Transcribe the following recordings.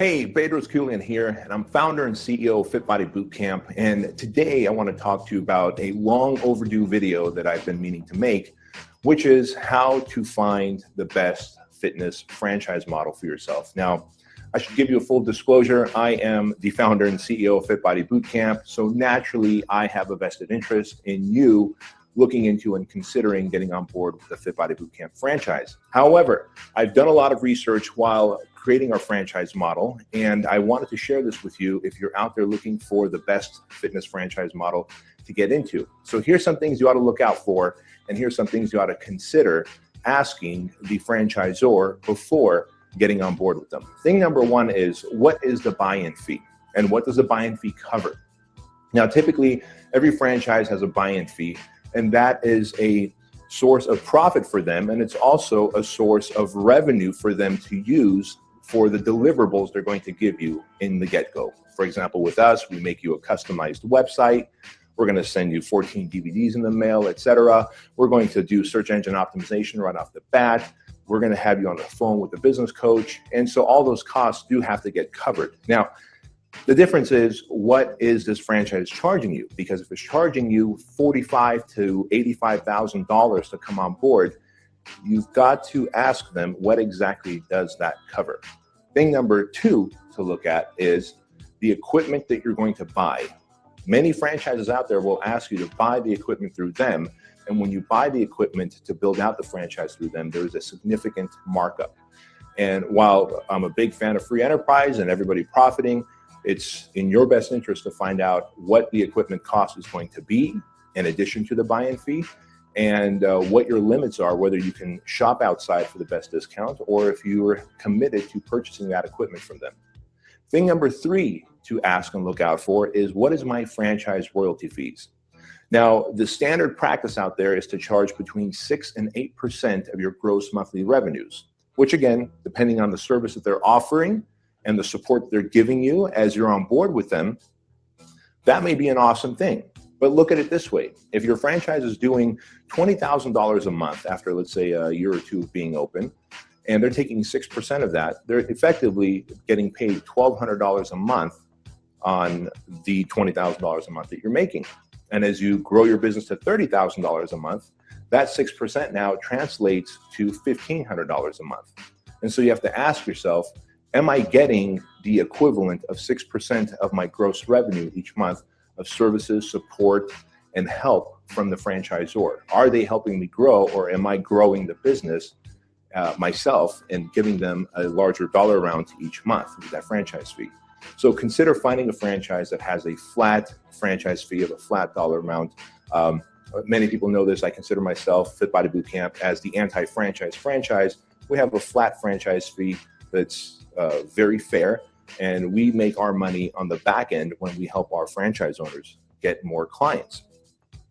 Hey, Bedros Keuilian here, and I'm founder and CEO of Fit Body Bootcamp. And today I want to talk to you about a long overdue video that I've been meaning to make, which is how to find the best fitness franchise model for yourself. Now, I should give you a full disclosure. I am the founder and CEO of Fit Body Bootcamp. So naturally, I have a vested interest in you looking into and considering getting on board with the Fit Body Bootcamp franchise. However, I've done a lot of research while creating our franchise model, and I wanted to share this with you if you're out there looking for the best fitness franchise model to get into. So here's some things you ought to look out for, and here's some things you ought to consider asking the franchisor before getting on board with them. Thing number one is, what is the buy-in fee? And what does the buy-in fee cover? Now, typically, every franchise has a buy-in fee, and that is a source of profit for them, and it's also a source of revenue for them to use for the deliverables they're going to give you in the get-go. For example, with us, we make you a customized website. We're going to send you 14 DVDs in the mail, etc. We're going to do search engine optimization right off the bat. We're going to have you on the phone with a business coach. And so all those costs do have to get covered. Now, the difference is, what is this franchise charging you? Because if it's charging you $45,000 to $85,000 to come on board, you've got to ask them, what exactly does that cover? Thing number two to look at is the equipment that you're going to buy. Many franchises out there will ask you to buy the equipment through them. And when you buy the equipment to build out the franchise through them, there's a significant markup. And while I'm a big fan of free enterprise and everybody profiting, it's in your best interest to find out what the equipment cost is going to be in addition to the buy-in fee, and what your limits are, whether you can shop outside for the best discount or if you are committed to purchasing that equipment from them. Thing number three to ask and look out for is, what is my franchise royalty fees? Now, the standard practice out there is to charge between 6 and 8% of your gross monthly revenues, which again, depending on the service that they're offering and the support they're giving you as you're on board with them, that may be an awesome thing. But look at it this way. If your franchise is doing $20,000 a month after, let's say, a year or two of being open, and they're taking 6% of that, they're effectively getting paid $1,200 a month on the $20,000 a month that you're making. And as you grow your business to $30,000 a month, that 6% now translates to $1,500 a month. And so you have to ask yourself, am I getting the equivalent of 6% of my gross revenue each month of services, support, and help from the franchisor? Are they helping me grow, or am I growing the business myself and giving them a larger dollar amount each month with that franchise fee? So consider finding a franchise that has a flat franchise fee of a flat dollar amount. Many people know this. I consider myself, Fit Body Bootcamp, as the anti-franchise franchise. We have a flat franchise fee that's very fair, and we make our money on the back end when we help our franchise owners get more clients.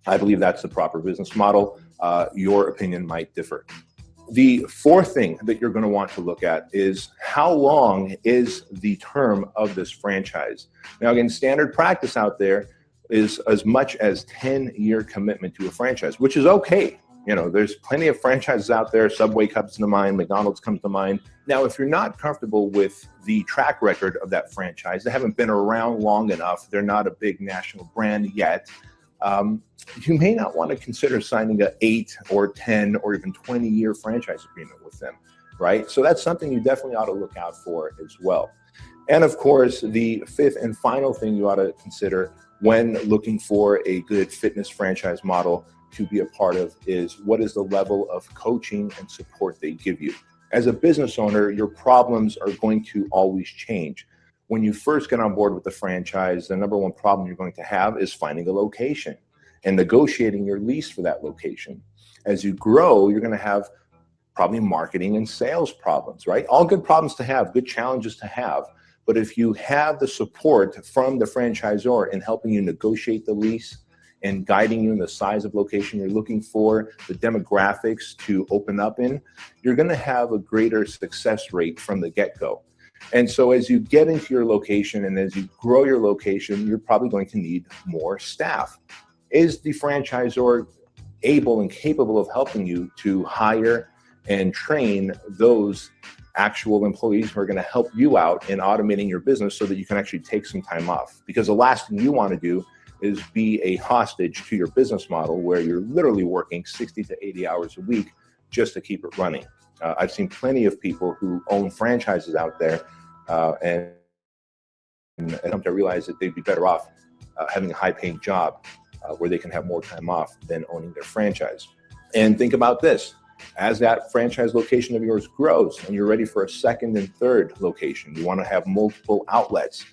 I believe that's the proper business model. Your opinion might differ. The fourth thing that you're going to want to look at is, how long is the term of this franchise? Now, again, standard practice out there is as much as 10-year commitment to a franchise, which is okay. You know, there's plenty of franchises out there. Subway comes to mind, McDonald's comes to mind. Now, if you're not comfortable with the track record of that franchise, they haven't been around long enough, they're not a big national brand yet, you may not want to consider signing an 8 or 10 or even 20-year franchise agreement with them, right? So that's something you definitely ought to look out for as well. And of course, the fifth and final thing you ought to consider when looking for a good fitness franchise model to be a part of is, what is the level of coaching and support they give you? As a business owner, your problems are going to always change. When you first get on board with the franchise, the number one problem you're going to have is finding a location and negotiating your lease for that location. As you grow, you're going to have probably marketing and sales problems, right? All good problems to have, good challenges to have. But if you have the support from the franchisor in helping you negotiate the lease and guiding you in the size of location you're looking for, the demographics to open up in, you're going to have a greater success rate from the get-go. And so as you get into your location and as you grow your location, you're probably going to need more staff. Is the franchisor able and capable of helping you to hire and train those actual employees who are going to help you out in automating your business so that you can actually take some time off. Because the last thing you want to do is be a hostage to your business model where you're literally working 60 to 80 hours a week just to keep it running. I've seen plenty of people who own franchises out there and come to realize that they'd be better off having a high-paying job where they can have more time off than owning their franchise. And think about this. As that franchise location of yours grows and you're ready for a second and third location, you want to have multiple outlets.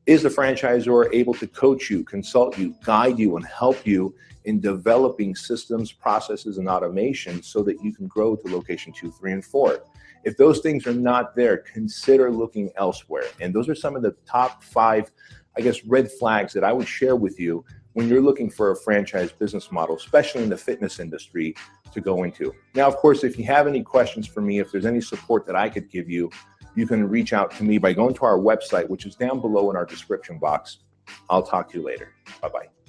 Is the franchisor able to coach you, consult you, guide you, and help you in developing systems, processes, and automation so that you can grow to location 2, 3, and 4? If those things are not there, consider looking elsewhere. And those are some of the top 5, red flags that I would share with you when you're looking for a franchise business model, especially in the fitness industry, to go into. Now, of course, if you have any questions for me, if there's any support that I could give you, you can reach out to me by going to our website, which is down below in our description box. I'll talk to you later. Bye-bye.